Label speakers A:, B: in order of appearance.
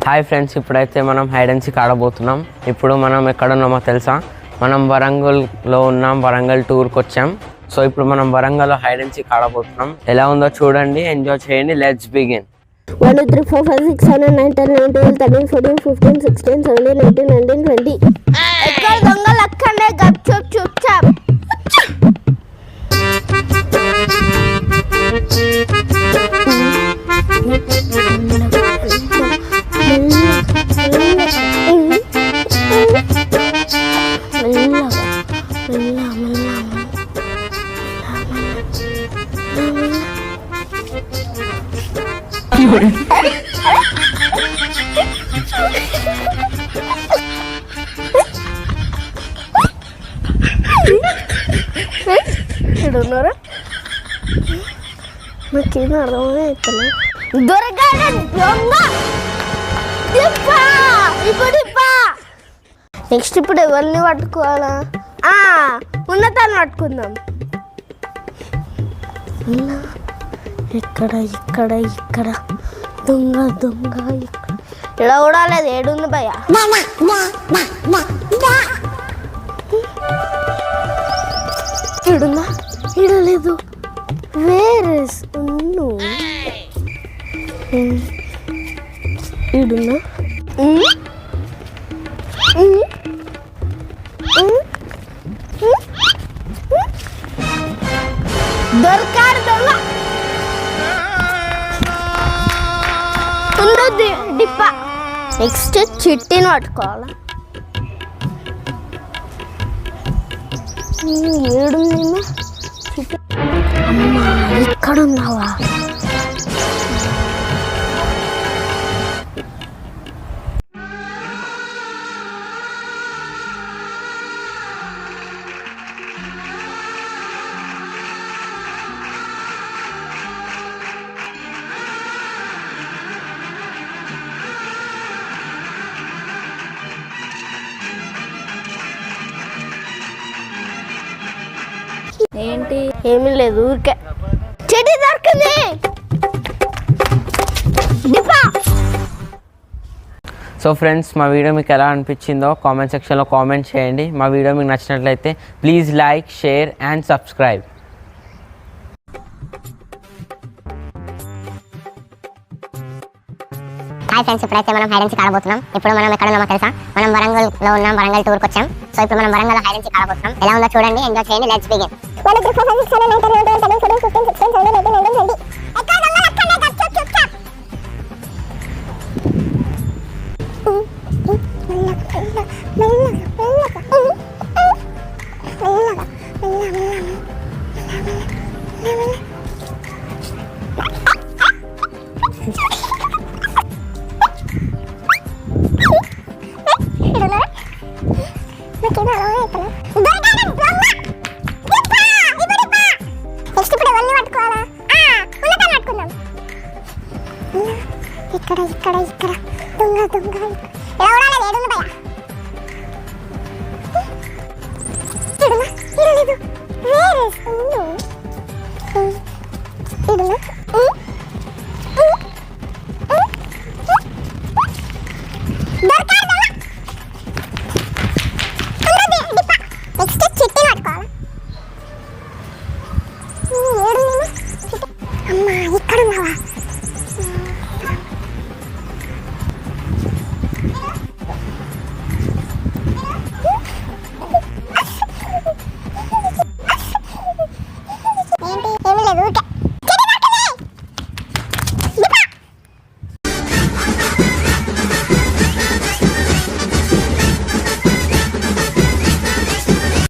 A: Hi friends, ఇప్పుడైతే మనం hide and seek ఆడబోతున్నాం. ఇప్పుడు మనం ఎక్కడ ఉన్నామో తెలుసా? మనం వరంగల్లో ఉన్నాం. వరంగల్ టూర్కి వచ్చాం. సో ఇప్పుడు మనం వరంగల్లో హైడ్ అండ్ సీక్ ఆడబోతున్నాం. ఎలా ఉందో చూడండి, ఎంజాయ్ చేయండి. Let's begin.
B: 1 2 3 4 5 6 7 8 9 10 11 12 13 14 15 16 17 18 19 20. ఎక్కడ దొంగలు అక్కడే గప్చుప్ చుప్చాప్. ఉన్నారా? నాకేం అర్థమనే అవుతున్నా. దొరగానే దొంగ. నెక్స్ట్ ఇప్పుడు ఎవరిని పట్టుకోవాలా? ఉన్నతాన్ని పట్టుకుందాం. ఇక్కడ ఇక్కడ ఇక్కడ దొంగ దొంగ ఇక్కడ కూడా లేదు. ఏడుంది భయ్యా? ఈడుందా? ఈడలేదు. వేరే ఈడున్నా? దొరకాడు దొంగ. ఉండదు డిప్ప. నెక్స్ట్ చిట్టిని పట్టుకోవాలా? ఏడుందేమో. అమ్మా, ఇక్కడ ఉన్నావా? ఏంటి? ఏమీ లేదు, ఊరికే చెట్టు దొరికింది.
A: సో ఫ్రెండ్స్, మా వీడియో మీకు ఎలా అనిపించిందో కామెంట్ సెక్షన్లో కామెంట్ చేయండి. మా వీడియో మీకు నచ్చినట్లయితే please like, share and subscribe.
C: Hi friends, ఇప్పుడైతే మనం హైడ్ అండ్ సీక్ ఆడబోతున్నాం. ఇప్పుడు మనం ఎక్కడ ఉన్నామో తెలుసా? మనం వరంగల్లో ఉన్నాం. వరంగల్ టూర్కి వచ్చాం. సో ఇప్పుడు మనం వరంగల్ హైడ్ అండ్ సీక్ ఆడబోతున్నాం. ఎలా ఉందో చూడండి, ఎంజాయ్ చేయండి. Let's begin. 1 2 3 4 5 6 7 8 9 10 11 12 13 14 15 16 17 18 19 20. ఎక్కడ దొంగలు అక్కడే గప్చుప్ చుప్చాప్. ఇక్కడ ఇక్కడ ఇక్కడ దొంగ దొంగ.